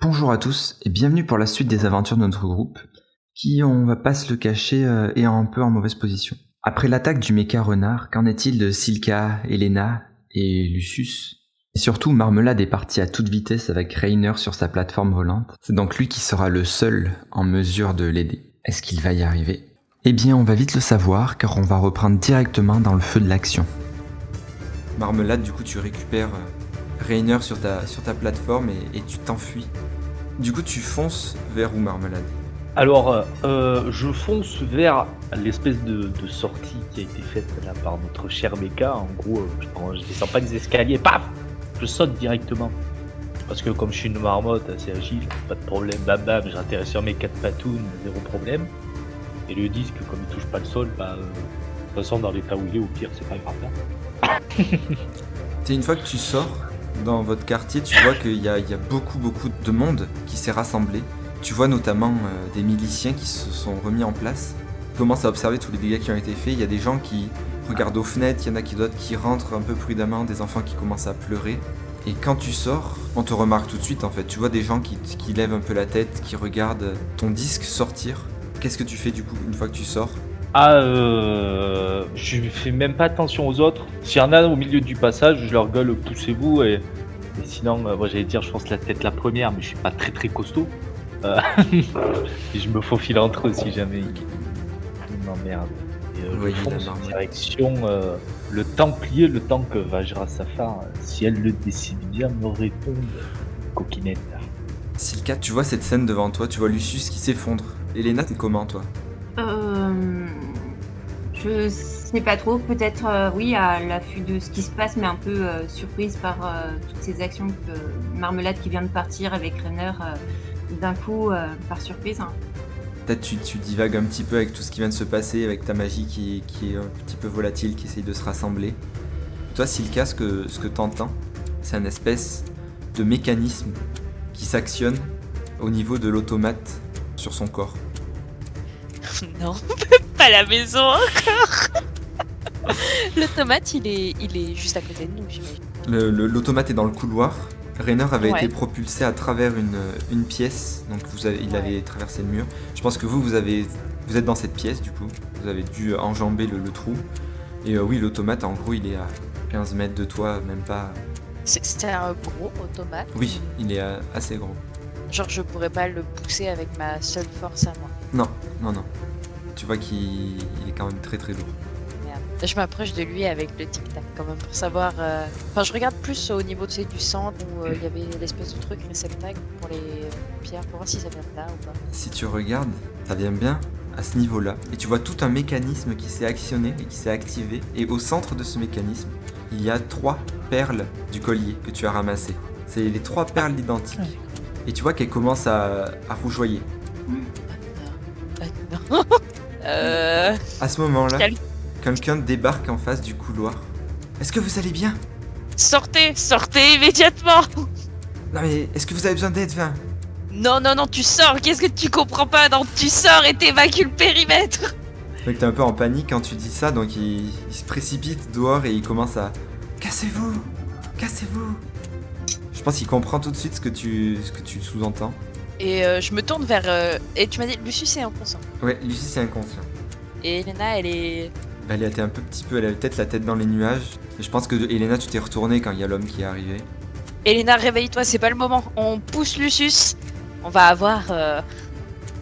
Bonjour à tous et bienvenue pour la suite des aventures de notre groupe qui, on va pas se le cacher, est un peu en mauvaise position. Après l'attaque du méca renard, qu'en est-il de Silka, Elena et Lucius? Et surtout, Marmelade est parti à toute vitesse avec Rainer sur sa plateforme volante. C'est donc lui qui sera le seul en mesure de l'aider. Est-ce qu'il va y arriver? Eh bien, on va vite le savoir car on va reprendre directement dans le feu de l'action. Marmelade, du coup, tu récupères Rainer sur ta plateforme et tu t'enfuis. Du coup, tu fonces vers où, Marmelade? Alors, je fonce vers l'espèce de sortie qui a été faite là par notre cher Mecha. En gros, je descends pas des escaliers, paf, je saute directement. Parce que comme je suis une marmotte assez agile, pas de problème, bam bam, j'atterris sur mes 4 patounes, zéro problème. Et le disque, comme il touche pas le sol, de toute façon, dans l'état où il est, au pire, c'est pas grave. Une fois que tu sors dans votre quartier, tu vois qu'il y a beaucoup de monde qui s'est rassemblé. Tu vois notamment des miliciens qui se sont remis en place. Tu commences à observer tous les dégâts qui ont été faits. Il y a des gens qui regardent aux fenêtres, il y en a d'autres qui rentrent un peu prudemment, des enfants qui commencent à pleurer. Et quand tu sors, on te remarque tout de suite en fait. Tu vois des gens qui lèvent un peu la tête, qui regardent ton disque sortir. Qu'est-ce que tu fais du coup une fois que tu sors? Je fais même pas attention aux autres. S'il y en a au milieu du passage, je leur gueule poussez-vous et sinon, moi j'allais dire, je pense la tête la première, mais je suis pas très costaud. Et je me faufile entre eux si jamais ils m'emmerdent. Et je fonce en direction le Templier, le temps que Vajra Safar, si elle le décide bien, me répond coquinette. Silka, tu vois cette scène devant toi, tu vois Lucius qui s'effondre. Elena, t'es comment toi? Je sais pas trop, peut-être oui à l'affût de ce qui se passe, mais un peu surprise par toutes ces actions que Marmelade qui vient de partir avec Rainer d'un coup par surprise. Peut-être tu divagues un petit peu avec tout ce qui vient de se passer, avec ta magie qui est un petit peu volatile, qui essaye de se rassembler. Toi Silka, ce que t'entends, c'est un espèce de mécanisme qui s'actionne au niveau de l'automate sur son corps. Non, pas la maison encore. L'automate, il est juste à côté de nous, j'imagine. L'automate est dans le couloir. Rainer avait été propulsé à travers une pièce, donc il avait traversé le mur. Je pense que vous êtes dans cette pièce du coup. Vous avez dû enjamber le trou. Et oui, l'automate, en gros, il est à 15 mètres de toi, même pas. C'est un gros automate. Oui, il est assez gros. Genre, je pourrais pas le pousser avec ma seule force à moi. Non. Tu vois qu'il est quand même très lourd. Merde. Je m'approche de lui avec le tic-tac quand même pour savoir... Enfin, je regarde plus au niveau du centre où il y avait l'espèce de truc réceptacle pour les pierres, pour voir si ça vient de là ou pas. Si tu regardes, ça vient bien à ce niveau-là. Et tu vois tout un mécanisme qui s'est actionné et qui s'est activé. Et au centre de ce mécanisme, il y a 3 perles du collier que tu as ramassées. C'est les 3 perles identiques. Et tu vois qu'elles commencent à rougeoyer. Non. À ce moment-là, quelqu'un débarque en face du couloir. Est-ce que vous allez bien? Sortez immédiatement. Non mais, est-ce que vous avez besoin d'aide, Vin? Non, tu sors. Qu'est-ce que tu comprends pas? Non, tu sors et t'évacues le périmètre. Le mec, t'es un peu en panique quand tu dis ça, donc il se précipite dehors et il commence à... Cassez-vous. Je pense qu'il comprend tout de suite ce que tu sous-entends. Et je me tourne vers... Et tu m'as dit, Lucius est inconscient. Ouais, Lucius est inconscient. Et Elena, elle est... Elle était un petit peu... Elle avait peut-être la tête dans les nuages. Et je pense que Elena, tu t'es retournée quand il y a l'homme qui est arrivé. Elena, réveille-toi, c'est pas le moment. On pousse Lucius. On va avoir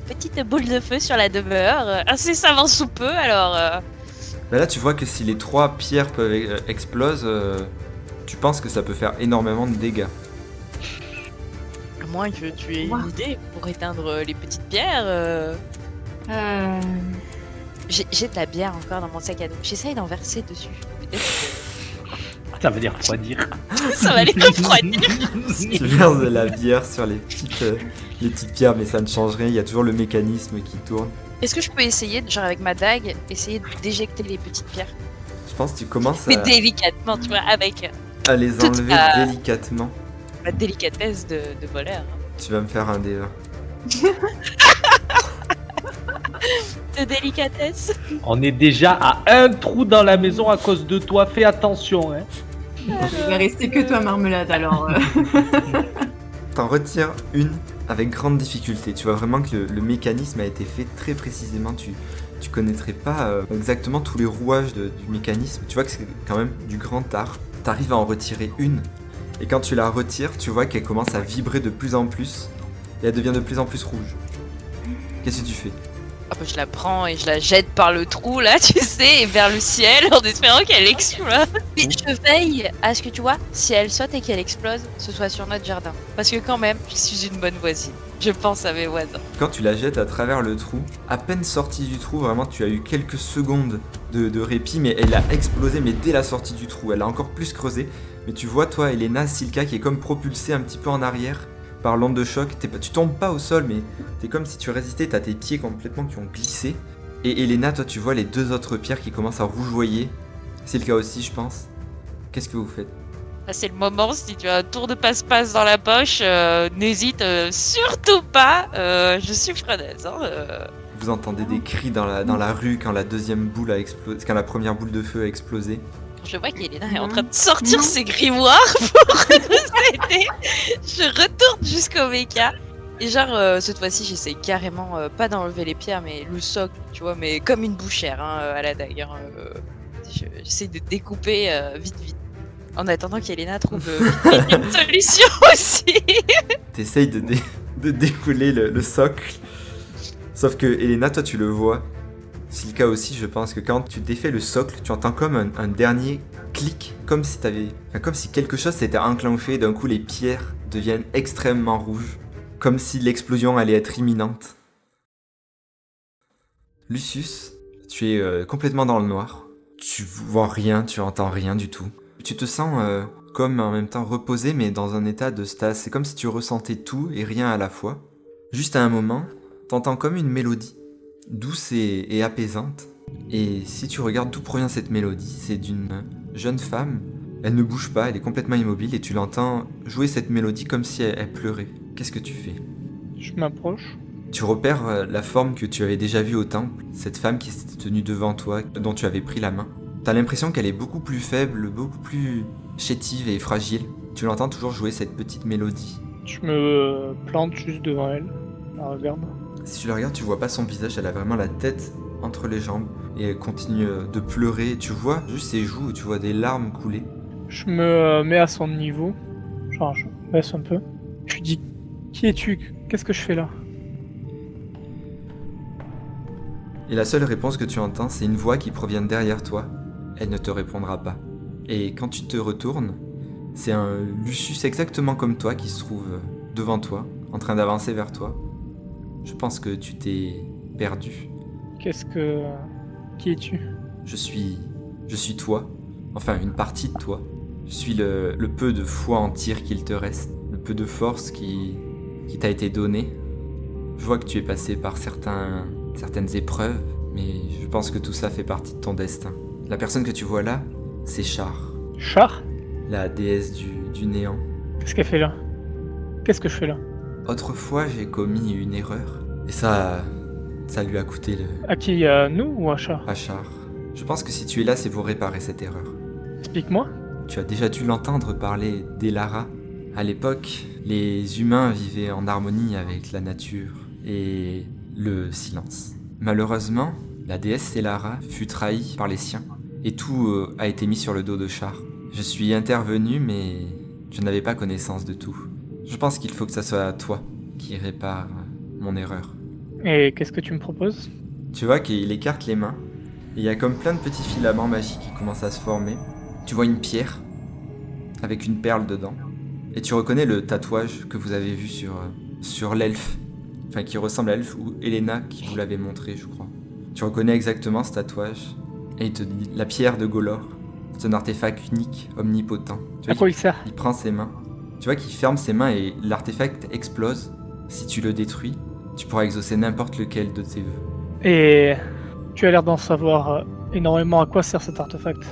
petite boule de feu sur la demeure, incessamment sous peu, alors... Là, tu vois que si les 3 pierres peuvent explosent, tu penses que ça peut faire énormément de dégâts. À moins que tu aies une idée pour éteindre les petites pierres. J'ai de la bière encore dans mon sac à dos. J'essaye d'en verser dessus. Ça va les refroidir. Ça va les refroidir. Tu verses de la bière sur les petites pierres, mais ça ne change rien. Il y a toujours le mécanisme qui tourne. Est-ce que je peux essayer, genre avec ma dague, essayer d'éjecter les petites pierres? Je pense que tu commences mais délicatement, tu vois, avec... à les enlever délicatement. La délicatesse de voleur. Tu vas me faire un dé. De délicatesse. On est déjà à un trou dans la maison à cause de toi, fais attention, hein. Il va rester que toi, Marmelade, alors. T'en retires une avec grande difficulté. Tu vois vraiment que le mécanisme a été fait très précisément. Tu connaîtrais pas exactement tous les rouages du mécanisme. Tu vois que c'est quand même du grand art. T'arrives à en retirer une. Et quand tu la retires, tu vois qu'elle commence à vibrer de plus en plus. Et elle devient de plus en plus rouge. Qu'est-ce que tu fais? Ah bah, je la prends et je la jette par le trou là, tu sais, et vers le ciel en espérant qu'elle explose. Et je veille à ce que tu vois, si elle saute et qu'elle explose, ce soit sur notre jardin. Parce que quand même, je suis une bonne voisine. Je pense à mes voisins. Quand tu la jettes à travers le trou, à peine sortie du trou, vraiment tu as eu quelques secondes de répit, mais elle a explosé, mais dès la sortie du trou, elle a encore plus creusé. Mais tu vois toi, Elena, Silka qui est comme propulsée un petit peu en arrière par l'onde de choc. Tu tombes pas au sol, mais t'es comme si tu résistais, t'as tes pieds complètement qui ont glissé. Et Elena, toi tu vois les deux autres pierres qui commencent à rougeoyer. Silka aussi, je pense. Qu'est-ce que vous faites? Là, c'est le moment, si tu as un tour de passe-passe dans la poche, n'hésite surtout pas, je suis preneuse. Vous entendez des cris dans la rue quand la deuxième boule a explosé, quand la première boule de feu a explosé. Je vois qu'Elena est en train de sortir ses grimoires pour nous aider. Je retourne jusqu'au mecha. Et genre, cette fois-ci, j'essaie carrément pas d'enlever les pierres, mais le socle, tu vois, mais comme une bouchère à la dague. J'essaie de découper vite. En attendant qu'Elena trouve une solution aussi. T'essayes de découler le socle. Sauf que Elena, toi tu le vois. Silka aussi, je pense que quand tu défais le socle, tu entends comme un dernier clic, comme si quelque chose s'était enclenché. D'un coup, les pierres deviennent extrêmement rouges, comme si l'explosion allait être imminente. Lucius, tu es complètement dans le noir. Tu vois rien, tu entends rien du tout. Tu te sens comme en même temps reposé, mais dans un état de stase. C'est comme si tu ressentais tout et rien à la fois. Juste à un moment, t'entends comme une mélodie, douce et apaisante. Et si tu regardes d'où provient cette mélodie, c'est d'une jeune femme. Elle ne bouge pas, elle est complètement immobile et tu l'entends jouer cette mélodie comme si elle pleurait. Qu'est-ce que tu fais? Je m'approche. Tu repères la forme que tu avais déjà vue au temple, cette femme qui s'était tenue devant toi, dont tu avais pris la main. T'as l'impression qu'elle est beaucoup plus faible, beaucoup plus chétive et fragile. Tu l'entends toujours jouer cette petite mélodie. Je me plante juste devant elle. Je la regarde. Si tu la regardes, tu vois pas son visage, elle a vraiment la tête entre les jambes et elle continue de pleurer. Tu vois juste ses joues, tu vois des larmes couler. Je me mets à son niveau. Genre, je baisse un peu. Je lui dis, qui es-tu? Qu'est-ce que je fais là? Et la seule réponse que tu entends, c'est une voix qui provient derrière toi. Elle ne te répondra pas. Et quand tu te retournes, c'est un Lucius exactement comme toi qui se trouve devant toi, en train d'avancer vers toi. Je pense que tu t'es perdu. Qui es-tu? Je suis toi. Enfin, une partie de toi. Je suis le peu de foi en tir qu'il te reste. Le peu de force qui t'a été donné. Je vois que tu es passé par certaines épreuves, mais je pense que tout ça fait partie de ton destin. La personne que tu vois là, c'est Char, Char? la déesse du néant. Qu'est-ce qu'elle fait là? Qu'est-ce que je fais là? Autrefois, j'ai commis une erreur, et ça lui a coûté À qui? À nous ou à Char? à Char. Je pense que si tu es là, c'est pour réparer cette erreur. Explique-moi. Tu as déjà dû l'entendre parler d'Elara. À l'époque, les humains vivaient en harmonie avec la nature et le silence. Malheureusement, la déesse Elara fut trahie par les siens, et tout a été mis sur le dos de Char. Je suis intervenu, mais je n'avais pas connaissance de tout. Je pense qu'il faut que ça soit toi qui répare mon erreur. Et qu'est-ce que tu me proposes? Tu vois qu'il écarte les mains, et il y a comme plein de petits filaments magiques qui commencent à se former. Tu vois une pierre, avec une perle dedans, et tu reconnais le tatouage que vous avez vu sur l'elfe, enfin qui ressemble à l'elfe, ou Elena qui vous l'avait montré, je crois. Tu reconnais exactement ce tatouage, et il te dit la pierre de Golor. C'est un artefact unique, omnipotent. Tu vois À quoi il sert? il prend ses mains. Tu vois qu'il ferme ses mains et l'artefact explose. Si tu le détruis, tu pourras exaucer n'importe lequel de tes vœux. Et tu as l'air d'en savoir énormément. À quoi sert cet artefact?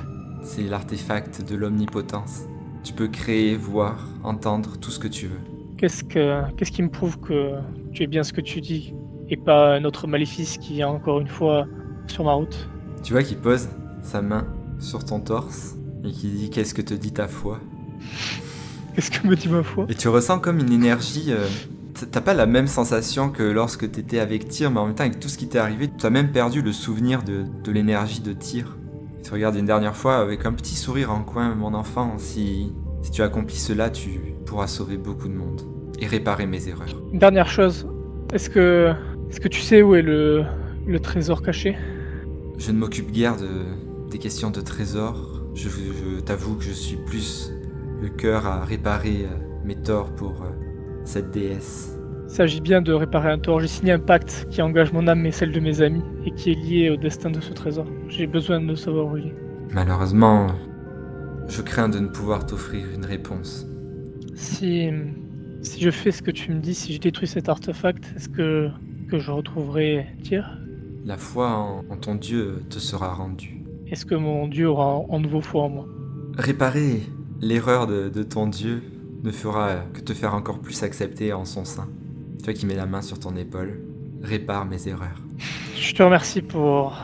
C'est l'artefact de l'omnipotence. Tu peux créer, voir, entendre tout ce que tu veux. Qu'est-ce qui me prouve que tu es bien ce que tu dis et pas un autre maléfice qui est encore une fois sur ma route? Tu vois qu'il pose sa main sur ton torse et qu'il dit qu'est-ce que te dit ta foi. Qu'est-ce que me dit ma foi? Et tu ressens comme une énergie. T'as pas la même sensation que lorsque t'étais avec Tyr, mais en même temps, avec tout ce qui t'est arrivé, tu as même perdu le souvenir de l'énergie de Tyr. Il te regarde une dernière fois avec un petit sourire en coin. Mon enfant, si tu accomplis cela, tu pourras sauver beaucoup de monde et réparer mes erreurs. Une dernière chose, est-ce que tu sais où est le trésor caché? Je ne m'occupe guère des questions de trésor. Je t'avoue que je suis plus le cœur à réparer mes torts pour cette déesse. Il s'agit bien de réparer un tort. J'ai signé un pacte qui engage mon âme et celle de mes amis et qui est lié au destin de ce trésor. J'ai besoin de savoir où il est. Malheureusement, je crains de ne pouvoir t'offrir une réponse. Si je fais ce que tu me dis, si je détruis cet artefact, est-ce que je retrouverai Tyr? La foi en ton Dieu te sera rendue. Est-ce que mon Dieu aura en nouveau foi en moi? Réparer l'erreur de ton Dieu ne fera que te faire encore plus accepter en son sein. Toi qui mets la main sur ton épaule, répare mes erreurs. Je te remercie pour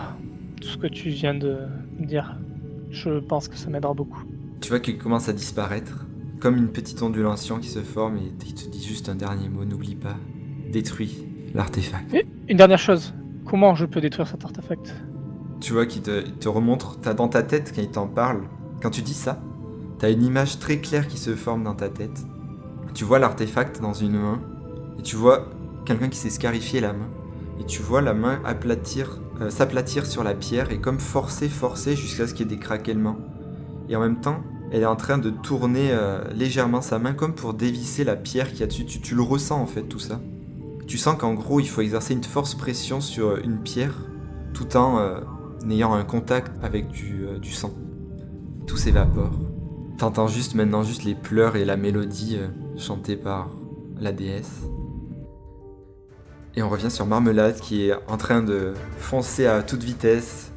tout ce que tu viens de me dire. Je pense que ça m'aidera beaucoup. Tu vois qu'il commence à disparaître, comme une petite ondulation qui se forme et il te dit juste un dernier mot, n'oublie pas, détruis l'artefact. Et une dernière chose, comment je peux détruire cet artefact? Tu vois qu'il te remontre, t'as dans ta tête quand il t'en parle, quand tu dis ça, t'as une image très claire qui se forme dans ta tête. Tu vois l'artefact dans une main, et tu vois quelqu'un qui s'est scarifié la main, et tu vois la main s'aplatir sur la pierre et comme forcer jusqu'à ce qu'il y ait des craquements. Et en même temps, elle est en train de tourner légèrement sa main comme pour dévisser la pierre qu'il y a dessus. Tu le ressens en fait tout ça. Tu sens qu'en gros il faut exercer une force pression sur une pierre tout en ayant un contact avec du sang. Tout s'évapore. T'entends maintenant juste les pleurs et la mélodie chantée par la déesse. Et on revient sur Marmelade qui est en train de foncer à toute vitesse.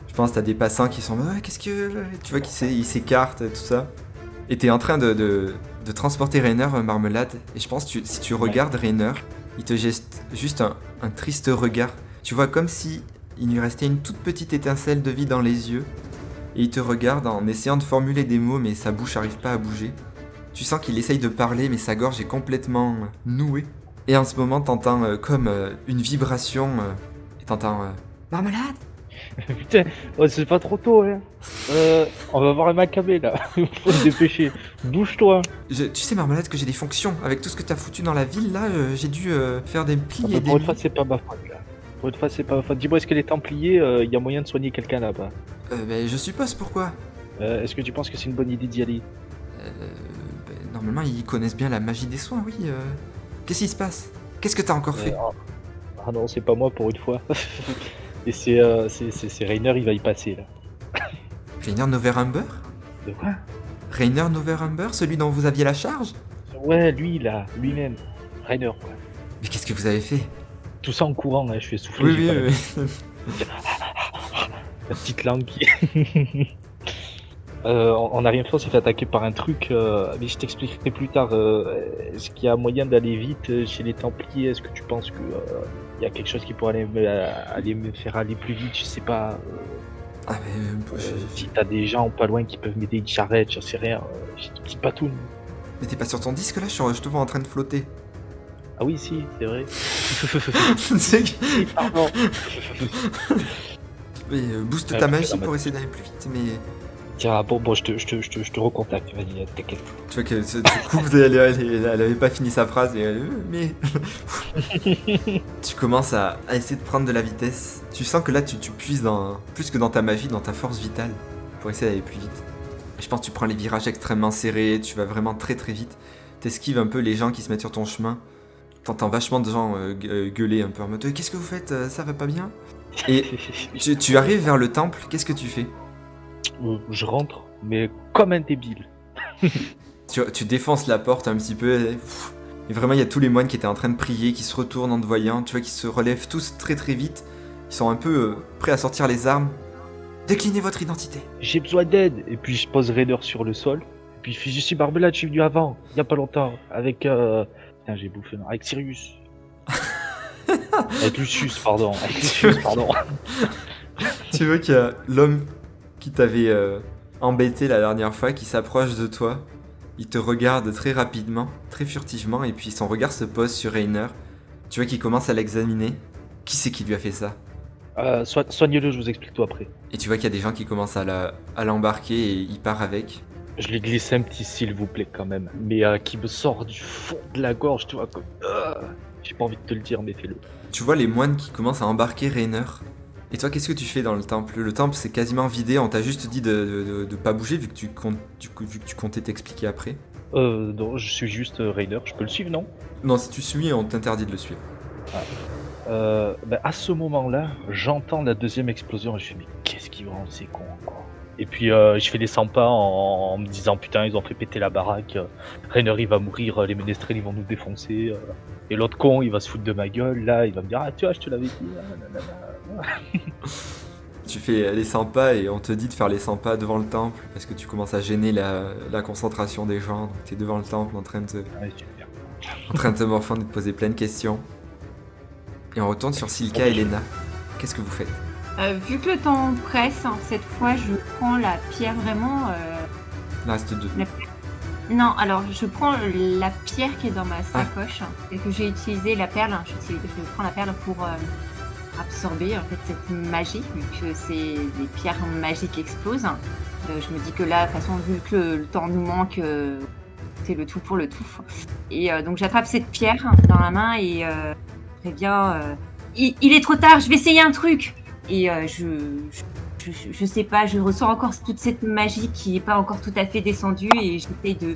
Je pense que t'as des passants qui sont qu'est-ce que... Tu vois qu'ils s'écartent et tout ça. Et t'es en train de transporter Rainer, Marmelade. Et je pense que si tu regardes Rainer, il te geste juste un triste regard. Tu vois comme si il lui restait une toute petite étincelle de vie dans les yeux. Et il te regarde en essayant de formuler des mots mais sa bouche n'arrive pas à bouger. Tu sens qu'il essaye de parler mais sa gorge est complètement nouée. Et en ce moment t'entends comme une vibration et t'entends Marmelade. Putain, c'est pas trop tôt, hein. On va voir un macabé là. Faut se dépêcher. Bouge-toi. Tu sais Marmelade que j'ai des fonctions. Avec tout ce que t'as foutu dans la ville là, j'ai dû faire des plis et des... Pour une fois c'est pas ma faute là. Pour une fois c'est pas ma faute. Dis-moi, est-ce que les Templiers, y a moyen de soigner quelqu'un là-bas? Je suppose pourquoi. Est-ce que tu penses que c'est une bonne idée d'y aller? Normalement ils connaissent bien la magie des soins, oui. Qu'est-ce qui se passe? Qu'est-ce que t'as encore fait? Ah non, c'est pas moi pour une fois. Et c'est Rainer, il va y passer là. Rainer Noverhumber? De quoi? Rainer Noverhumber, celui dont vous aviez la charge? Ouais, lui là, lui-même. Rainer quoi. Mais qu'est-ce que vous avez fait? Tout ça en courant, hein, je fais souffler. Oui. La petite langue qui... on a rien fait, on s'est fait attaquer par un truc, mais je t'expliquerai plus tard. Est-ce qu'il y a moyen d'aller vite chez les Templiers? Est-ce que tu penses que y a quelque chose qui pourrait aller me faire aller plus vite? Je sais pas. Si t'as des gens pas loin qui peuvent m'aider, une charrette, j'en sais rien. Je dis pas tout. Mais t'es pas sur ton disque là? Je te vois en train de flotter. Ah oui, si, c'est vrai. Pardon. Mais booste ta magie pour essayer d'aller plus vite, mais... Tiens, bon, je te recontacte, vas-y, t'inquiète. Tu vois que tu coupes, elle avait pas fini sa phrase, et mais... Tu commences à essayer de prendre de la vitesse. Tu sens que là, tu puises plus que dans ta magie, dans ta force vitale, pour essayer d'aller plus vite. Et je pense que tu prends les virages extrêmement serrés, tu vas vraiment très très vite. T'esquives un peu les gens qui se mettent sur ton chemin. T'entends vachement de gens gueuler un peu en mode « Qu'est-ce que vous faites? Ça va pas bien ?» Et tu arrives vers le temple, qu'est-ce que tu fais? Je rentre, mais comme un débile. Tu défonces la porte un petit peu, et vraiment il y a tous les moines qui étaient en train de prier, qui se retournent en te voyant, tu vois qu'ils se relèvent tous très très vite, ils sont un peu prêts à sortir les armes. Déclinez votre identité. J'ai besoin d'aide, et puis je pose Rainer sur le sol, et puis je suis Marmelade, je suis venu avant, il y a pas longtemps, avec... Putain, j'ai bouffé, non, avec Sirius. Avec Lucius, pardon. Tu vois qu'il y a l'homme qui t'avait embêté la dernière fois qui s'approche de toi Il te regarde très rapidement, très furtivement, et puis son regard se pose sur Rainer. Tu vois qu'il commence à l'examiner. Qui c'est qui lui a fait ça? Soignez-le, je vous explique tout après. Et tu vois qu'il y a des gens qui commencent à l'embarquer et il part avec. Je lui glisse un petit s'il vous plaît quand même, mais qui me sort du fond de la gorge, tu vois, comme... J'ai pas envie de te le dire, mais fais-le. Tu vois les moines qui commencent à embarquer Rainer. Et toi, qu'est-ce que tu fais dans le temple? Le temple, c'est quasiment vidé, on t'a juste dit de pas bouger vu que tu comptais t'expliquer après. Non, je suis juste Rainer, je peux le suivre, non? Non, si tu suis, on t'interdit de le suivre. À ce moment-là, j'entends la deuxième explosion et je fais mais qu'est-ce qu'ils vont rendre ces cons encore? Et puis je fais des 100 pas en me disant putain ils ont fait péter la baraque, Rainer il va mourir, les ménestrels ils vont nous défoncer, et l'autre con il va se foutre de ma gueule, là il va me dire ah tu vois je te l'avais dit, nanana. Tu fais les 100 pas et on te dit de faire les 100 pas devant le temple parce que tu commences à gêner la concentration des gens. Donc t'es devant le temple en train de te morfondre et de poser plein de questions. Et on retourne sur Silka et Lena. Qu'est-ce que vous faites? Vu que le temps presse, cette fois je prends la pierre vraiment. Il en reste 2. Non, alors je prends la pierre qui est dans ma sacoche et que j'ai utilisé la perle. Je prends la perle pour absorber en fait cette magie, vu que les pierres magiques explosent. Je me dis que là, de toute façon, vu que le temps nous manque, c'est le tout pour le tout. Et donc j'attrape cette pierre dans la main et très bien. Il est trop tard, je vais essayer un truc. Et je sais pas, je ressens encore toute cette magie qui n'est pas encore tout à fait descendue et j'essaie de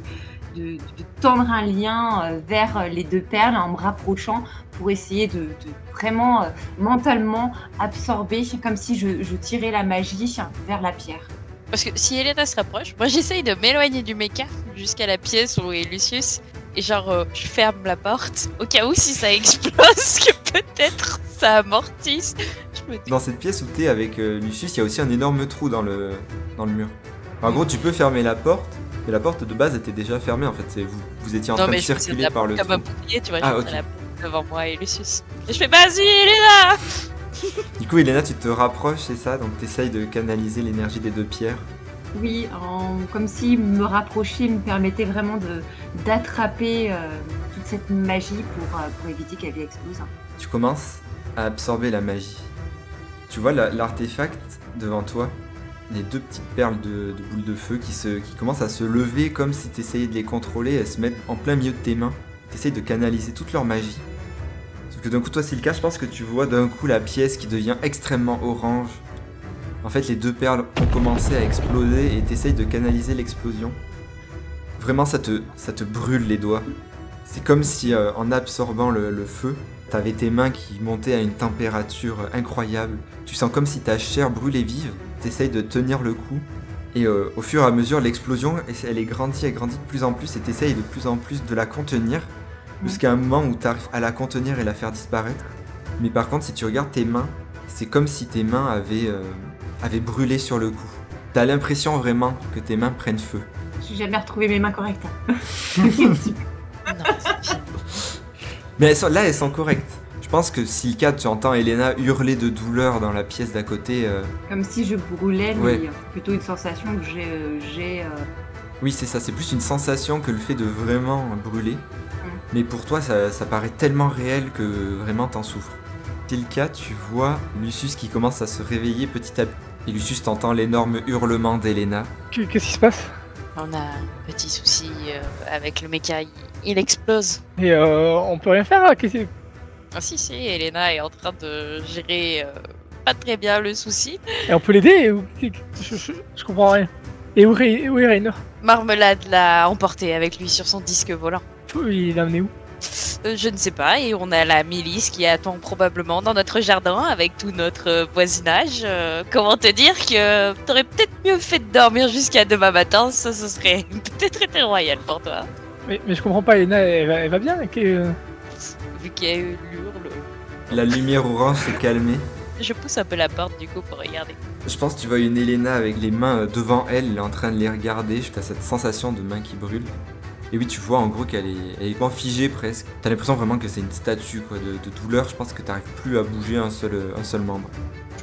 tendre un lien vers les deux perles en me rapprochant pour essayer de vraiment mentalement absorber, comme si je tirais la magie vers la pierre. Parce que si Elena se rapproche, moi j'essaye de m'éloigner du méca jusqu'à la pièce où est Lucius. Et genre, je ferme la porte au cas où si ça explose, que peut-être ça amortisse. Dans cette pièce où t'es avec Lucius, il y a aussi un énorme trou dans le mur. En gros, tu peux fermer la porte, mais la porte de base était déjà fermée en fait. Vous étiez en train de circuler par le trou. Comme un bouclier, tu vois, ah, je okay. la porte devant moi et Lucius. Et je fais vas-y, Elena. Du coup, Elena, tu te rapproches, c'est ça? Donc t'essayes de canaliser l'énergie des deux pierres. Oui, comme si me rapprocher me permettait vraiment d'attraper toute cette magie pour éviter qu'elle explose. Tu commences à absorber la magie. Tu vois l'artefact devant toi, les deux petites perles de boules de feu qui commencent à se lever comme si tu essayais de les contrôler, elles se mettent en plein milieu de tes mains. Tu essayes de canaliser toute leur magie. Sauf que d'un coup, toi, Silka, je pense que tu vois d'un coup la pièce qui devient extrêmement orange. En fait, les deux perles ont commencé à exploser et tu essayes de canaliser l'explosion. Vraiment, ça te brûle les doigts. C'est comme si, en absorbant le feu, t'avais tes mains qui montaient à une température incroyable. Tu sens comme si ta chair brûlait vive. T'essayes de tenir le coup. Et au fur et à mesure, l'explosion, elle grandit de plus en plus. Et t'essayes de plus en plus de la contenir. Jusqu'à un moment où t'arrives à la contenir et la faire disparaître. Mais par contre, si tu regardes tes mains, c'est comme si tes mains avaient brûlé sur le coup. T'as l'impression vraiment que tes mains prennent feu. J'ai jamais retrouvé mes mains correctes. Non, c'est fini. Mais là, elles sont correctes. Je pense que Silka, tu entends Elena hurler de douleur dans la pièce d'à côté. Comme si je brûlais, mais Ouais. plutôt une sensation que j'ai. Oui, c'est ça, c'est plus une sensation que le fait de vraiment brûler. Mais pour toi, ça paraît tellement réel que vraiment t'en souffres. Silka, tu vois Lucius qui commence à se réveiller petit à petit. Et Lucius, t'entends l'énorme hurlement d'Elena. Qu'est-ce qui se passe? On a un petit souci avec le méca, il explose. Et on peut rien faire là? Ah si, Elena est en train de gérer pas très bien le souci. Et on peut l'aider? Je comprends rien. Et où est Rainer? Marmelade l'a emporté avec lui sur son disque volant. Il l'a amené où? Je ne sais pas, et on a la milice qui attend probablement dans notre jardin avec tout notre voisinage. Comment te dire que t'aurais peut-être mieux fait de dormir jusqu'à demain matin, ça ce serait peut-être été royal pour toi. Mais je comprends pas, Elena, elle va bien? Vu qu'il y a eu l'hurle, La lumière orange s'est calmée. je pousse un peu la porte du coup pour regarder. Je pense que tu vois une Elena avec les mains devant elle, elle est en train de les regarder. T'as cette sensation de main qui brûle. Et oui, tu vois en gros qu'elle est vraiment figée presque. T'as l'impression vraiment que c'est une statue quoi, de douleur. Je pense que t'arrives plus à bouger un seul membre.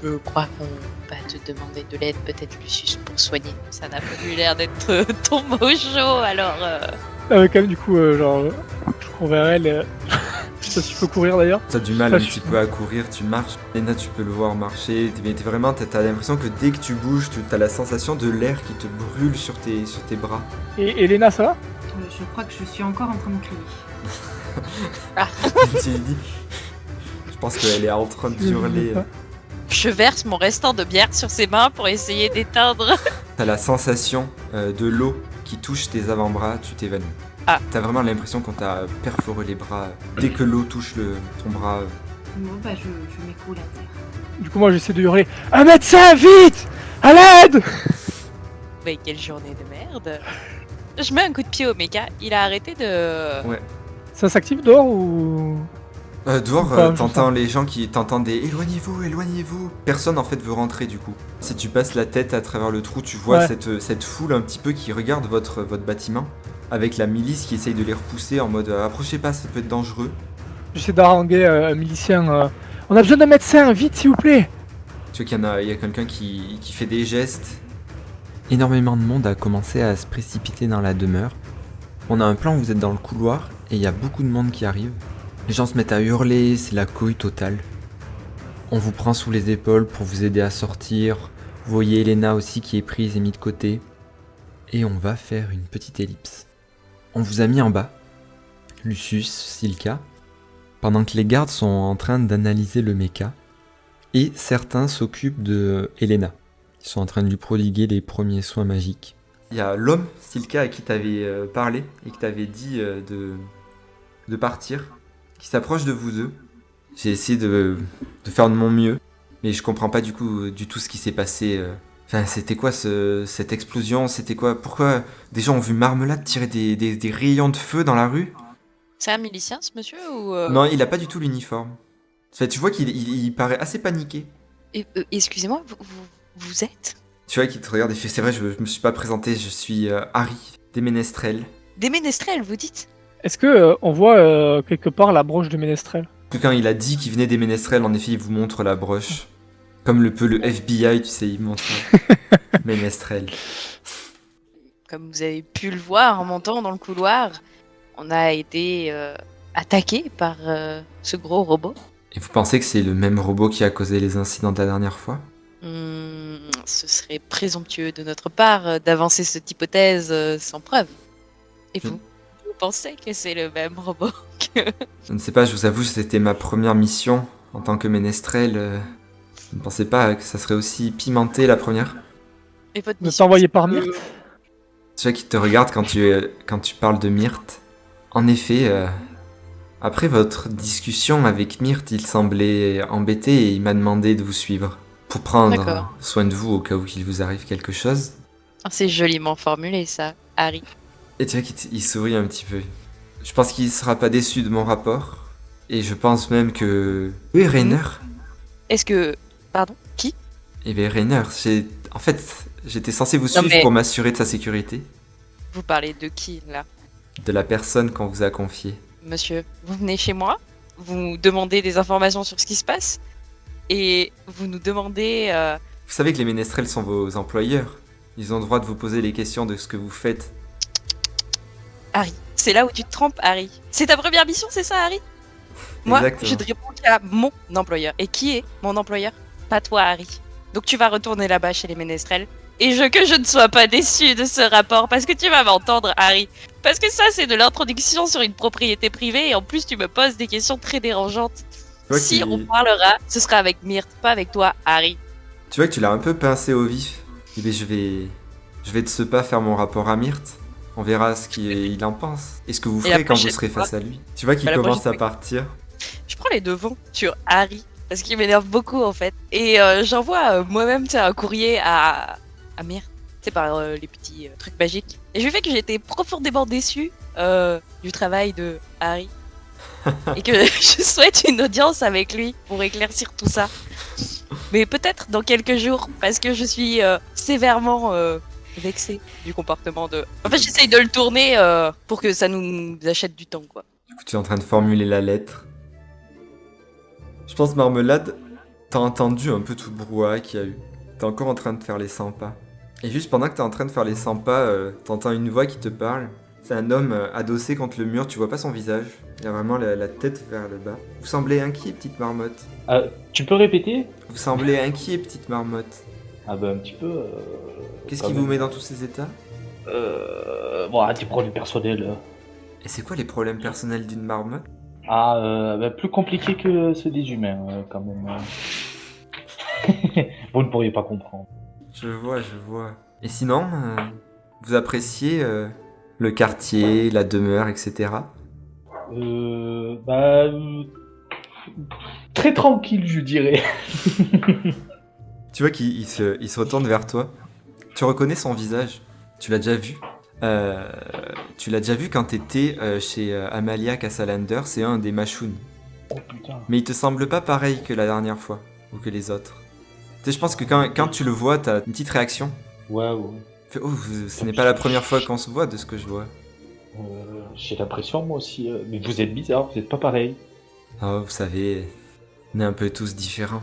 Je crois qu'on va te demander de l'aide, peut-être Lucius, pour soigner. Ça n'a pas eu l'air d'être ton mojo, alors... Quand même, du coup, je cours vers elle. Je sais pas si je peux courir d'ailleurs. T'as du mal Ah, un je petit suis- peu à courir, tu marches. Lena, tu peux le voir marcher. T'as l'impression que dès que tu bouges, t'as la sensation de l'air qui te brûle sur tes bras. Et Elena, ça va? Je crois que je suis encore en train de crier. Tu dis, je pense qu'elle est en train Je d'hurler. sais pas. Je verse mon restant de bière sur ses mains pour essayer d'éteindre. T'as la sensation de l'eau qui touche tes avant-bras, tu t'évanouis. Ah. T'as vraiment l'impression qu'on t'a perforé les bras. Dès que l'eau touche ton bras. Bon, bah, je m'écroule à terre. Du coup, moi, j'essaie de hurler un médecin, vite! À l'aide! Mais quelle journée de merde. Je mets un coup de pied au méca, il a arrêté de... Ouais. Ça s'active dehors ou. Dehors, Pas, je t'entends sens. les gens qui t'entendent des éloignez-vous, éloignez-vous. Personne en fait veut rentrer du coup. Si tu passes la tête à travers le trou, tu vois Ouais. cette foule un petit peu qui regarde votre bâtiment. Avec la milice qui essaye de les repousser en mode approchez pas, ça peut être dangereux. J'essaie d'haranguer un milicien. On a besoin d'un médecin, vite, s'il vous plaît! Tu vois il y a quelqu'un qui fait des gestes. Énormément de monde a commencé à se précipiter dans la demeure. On a un plan où vous êtes dans le couloir et il y a beaucoup de monde qui arrive. Les gens se mettent à hurler, c'est la couille totale. On vous prend sous les épaules pour vous aider à sortir. Vous voyez Elena aussi qui est prise et mise de côté. Et on va faire une petite ellipse. On vous a mis en bas, Lucius, Silka, pendant que les gardes sont en train d'analyser le mecha. Et certains s'occupent de Elena. Ils sont en train de lui prodiguer les premiers soins magiques. Il y a l'homme, Silka, à qui t'avais parlé et qui t'avait dit de partir, qui s'approche de vous deux. J'ai essayé de faire de mon mieux, mais je comprends pas du tout ce qui s'est passé. Enfin, c'était quoi cette explosion? C'était quoi? Pourquoi des gens ont vu Marmelade tirer des rayons de feu dans la rue? C'est un milicien, ce monsieur, ou... Non, il a pas du tout l'uniforme. Enfin, tu vois qu'il paraît assez paniqué. Excusez-moi, vous êtes Tu vois qu'il te regarde et fait c'est vrai, je me suis pas présenté, je suis Harry, des Ménestrels. des ménestrels, vous dites? Est-ce que on voit quelque part la broche de Ménestrel? Parce que quand il a dit qu'il venait des Ménestrels, en effet, il vous montre la broche. Comme le FBI, tu sais, il montre Ménestrel. Comme vous avez pu le voir en montant dans le couloir, on a été attaqué par ce gros robot. Et vous pensez que c'est le même robot qui a causé les incidents de la dernière fois? Ce serait présomptueux de notre part d'avancer cette hypothèse sans preuve. Et vous pensez que c'est le même robot que... Je ne sais pas, je vous avoue, c'était ma première mission en tant que Ménestrel. Je ne pensais pas que ça serait aussi pimenté la première. Et votre Vous êtes mission, envoyé c'est par que- Myrte? Tu vois qu'il te regarde quand tu parles de Myrte. En effet, après votre discussion avec Myrte, il semblait embêté et il m'a demandé de vous suivre. Pour prendre D'accord. soin de vous au cas où il vous arrive quelque chose. Ah, c'est joliment formulé ça, Harry. Et tu vois qu'il sourit un petit peu. Je pense qu'il sera pas déçu de mon rapport. Et je pense même que... Oui, Rainer. Est-ce que... Pardon? Qui? Eh bien, Rainer, en fait, j'étais censé vous suivre mais- pour m'assurer de sa sécurité. Vous parlez de qui, là? De la personne qu'on vous a confiée. Monsieur, vous venez chez moi, vous demandez des informations sur ce qui se passe, et vous nous demandez... Vous savez que les ménestrels sont vos employeurs. Ils ont le droit de vous poser les questions de ce que vous faites. Harry, c'est là où tu te trompes, Harry. C'est ta première mission, c'est ça, Harry? Moi, Exactement. je te réponds qu'à mon employeur. Et qui est mon employeur? Pas toi, Harry. Donc tu vas retourner là-bas chez les ménestrels. Et que je ne sois pas déçu de ce rapport, parce que tu vas m'entendre, Harry. Parce que ça, c'est de l'introduction sur une propriété privée, et en plus, tu me poses des questions très dérangeantes. Tu vois Si qu'il- on parlera, ce sera avec Myrthe, pas avec toi, Harry. Tu vois que tu l'as un peu pincé au vif. Eh bien, je vais de ce pas faire mon rapport à Myrthe. On verra ce qu'il en pense. Et ce que vous Et la ferez quand vous prochaine serez fois- face à lui. Tu vois qu'il Bah, la commence à prochaine fois- partir. Je prends les devants sur Harry, parce qu'il m'énerve beaucoup, en fait. Et j'envoie moi-même, tu sais, un courrier à Myrthe. C'est par les petits trucs magiques. Et je lui fais que j'étais profondément déçue du travail de Harry. Et que je souhaite une audience avec lui pour éclaircir tout ça. Mais peut-être dans quelques jours, parce que je suis sévèrement vexée du comportement de... En fait, j'essaye de le tourner pour que ça nous achète du temps, quoi. Du coup, tu es en train de formuler la lettre. Je pense, Marmelade, t'as entendu un peu tout le brouhaha qu'il y a eu. T'es encore en train de faire les 100 pas. Et juste pendant que t'es en train de faire les 100 pas, t'entends une voix qui te parle. C'est un homme adossé contre le mur, tu vois pas son visage. Il a vraiment la tête vers le bas. Vous semblez inquiet, petite marmotte. Tu peux répéter? Vous semblez inquiet, petite marmotte. Ah bah un petit peu. Qu'est-ce quand qui même. vous met dans tous ces états? Bon, des problèmes personnels. Et c'est quoi les problèmes personnels d'une marmotte? Plus compliqué que ceux des humains, quand même. Vous ne pourriez pas comprendre. Je vois. Et sinon, vous appréciez le quartier, la demeure, etc. Très tranquille, je dirais. Tu vois qu'il se retourne vers toi. Tu reconnais son visage. Tu l'as déjà vu. Tu l'as déjà vu quand t'étais chez Amalia Cassalander, c'est un des Machoun. Oh putain. Mais il te semble pas pareil que la dernière fois, ou que les autres. Tu sais, je pense que quand tu le vois, t'as une petite réaction. Ouais. Fais, oh, ce n'est pas la première fois qu'on se voit de ce que je vois. J'ai l'impression, moi aussi. Mais vous êtes bizarre, vous êtes pas pareil. Oh, vous savez, on est un peu tous différents.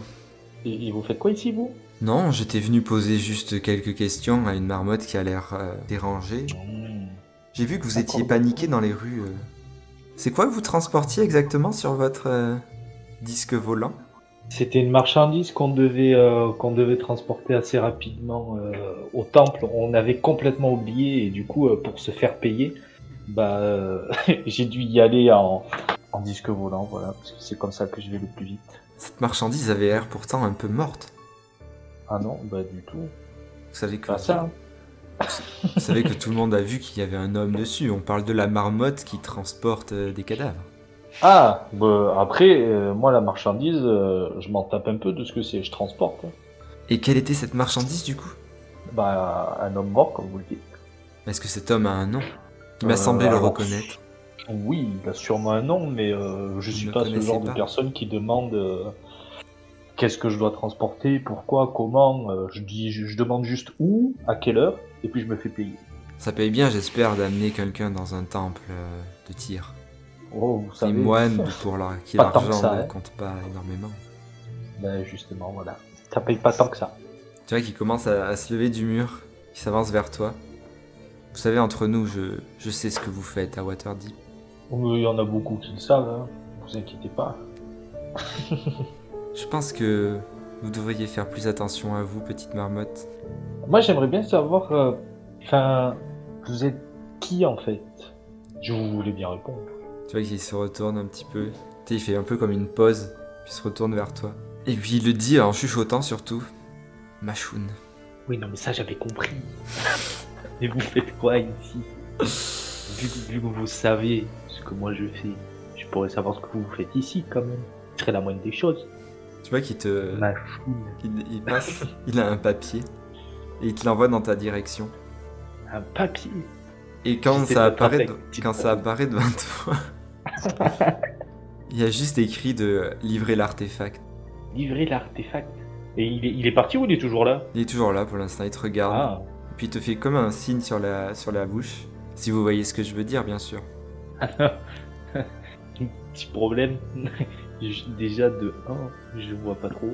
Et vous faites quoi ici, vous? Non, j'étais venu poser juste quelques questions à une marmotte qui a l'air dérangée. J'ai vu que vous étiez paniqué dans les rues. C'est quoi que vous transportiez exactement sur votre disque volant? C'était une marchandise qu'on devait transporter assez rapidement au temple. On avait complètement oublié et du coup, pour se faire payer, j'ai dû y aller en disque volant, voilà, parce que c'est comme ça que je vais le plus vite. Cette marchandise avait l'air pourtant un peu morte. Ah non, du tout. Vous savez que, Pas ça. vous savez que tout le monde a vu qu'il y avait un homme dessus. On parle de la marmotte qui transporte des cadavres. Après, moi, la marchandise, je m'en tape un peu de ce que c'est, je transporte. Et quelle était cette marchandise du coup? Un homme mort, comme vous le dites. Est-ce que cet homme a un nom? Il m'a semblé le alors, reconnaître. Oui, il a sûrement un nom, mais je Vous suis ne pas ce connaissez genre pas de personne qui demande qu'est-ce que je dois transporter, pourquoi, comment. Je demande juste où, à quelle heure, et puis je me fais payer. Ça paye bien, j'espère, d'amener quelqu'un dans un temple de tir. Oh, vous Les savez. moines, pour qui Pas tant que l'argent ça, ne hein. compte pas énormément. Justement, voilà. Ça paye pas tant que ça. Tu vois qu'il commence à se lever du mur, qui s'avance vers toi. Vous savez, entre nous, je sais ce que vous faites à Waterdeep. Il y en a beaucoup qui le savent, hein. Vous inquiétez pas. Je pense que vous devriez faire plus attention à vous, petite marmotte. Moi, j'aimerais bien savoir, vous êtes qui en fait? Je vous voulais bien répondre. Tu vois qu'il se retourne un petit peu. Tu sais, il fait un peu comme une pause, puis il se retourne vers toi. Et puis il le dit en chuchotant surtout. Machoun. Oui, non, mais ça, j'avais compris. Et vous faites quoi ici? Vu que vous savez ce que moi je fais, je pourrais savoir ce que vous faites ici quand même. Ce serait la moindre des choses. Tu vois qu'il te... Machoun. Il passe, il a un papier, et il te l'envoie dans ta direction. Un papier. Et quand J'essaie ça de apparaît, t'affecter, petite quand ça apparaît devant toi, il y a juste écrit de livrer l'artefact. Livrer l'artefact. Et il est parti ou il est toujours là? Il est toujours là pour l'instant, il te regarde. Ah. Et puis il te fait comme un signe sur la bouche. Si vous voyez ce que je veux dire, bien sûr. Petit problème. Déjà de 1, je vois pas trop.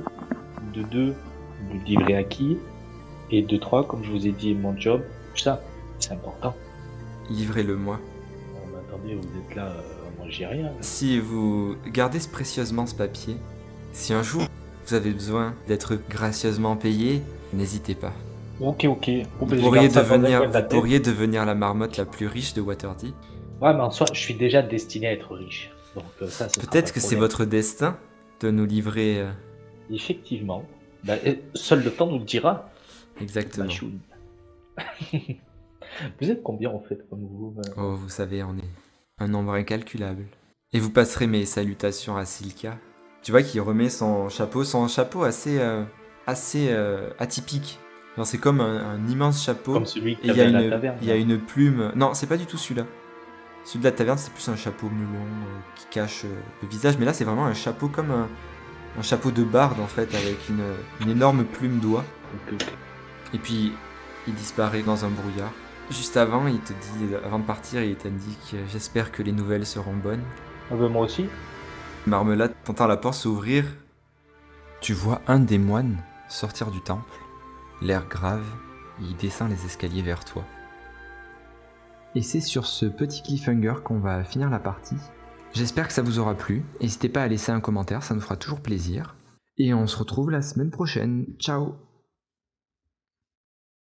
De 2, vous le livrez à qui? Et de 3, comme je vous ai dit, mon job, ça, c'est important. Livrez-le moi. Mais attendez, vous êtes là, moi j'ai rien. Là. Si vous gardez précieusement ce papier, si un jour vous avez besoin d'être gracieusement payé, n'hésitez pas. Ok. Vous pourriez devenir la marmotte la plus riche de Waterdeep. Ouais, mais en soi, je suis déjà destiné à être riche. Donc ça, ce sera Peut-être pas que de c'est problème. votre destin de nous livrer Effectivement. Seul le temps nous le dira. exactement. Machoun. Vous êtes combien en fait comme vous Oh, vous savez, on est un nombre incalculable. Et vous passerez mes salutations à Silka. Tu vois qu'il remet son chapeau assez atypique. Genre, c'est comme un immense chapeau. Comme celui Et qui avait à la taverne. il y a une plume. Non, c'est pas du tout celui-là. Celui de la taverne, c'est plus un chapeau melon qui cache le visage. Mais là, c'est vraiment un chapeau comme un chapeau de barde en fait, avec une énorme plume d'oie. Ok. Et puis, il disparaît dans un brouillard. Juste avant, il te dit, avant de partir, il t'indique « J'espère que les nouvelles seront bonnes ». Ah bah, moi aussi. Marmelade, t'entends la porte s'ouvrir. Tu vois un des moines sortir du temple, l'air grave, et il descend les escaliers vers toi. Et c'est sur ce petit cliffhanger qu'on va finir la partie. J'espère que ça vous aura plu. N'hésitez pas à laisser un commentaire, ça nous fera toujours plaisir. Et on se retrouve la semaine prochaine. Ciao!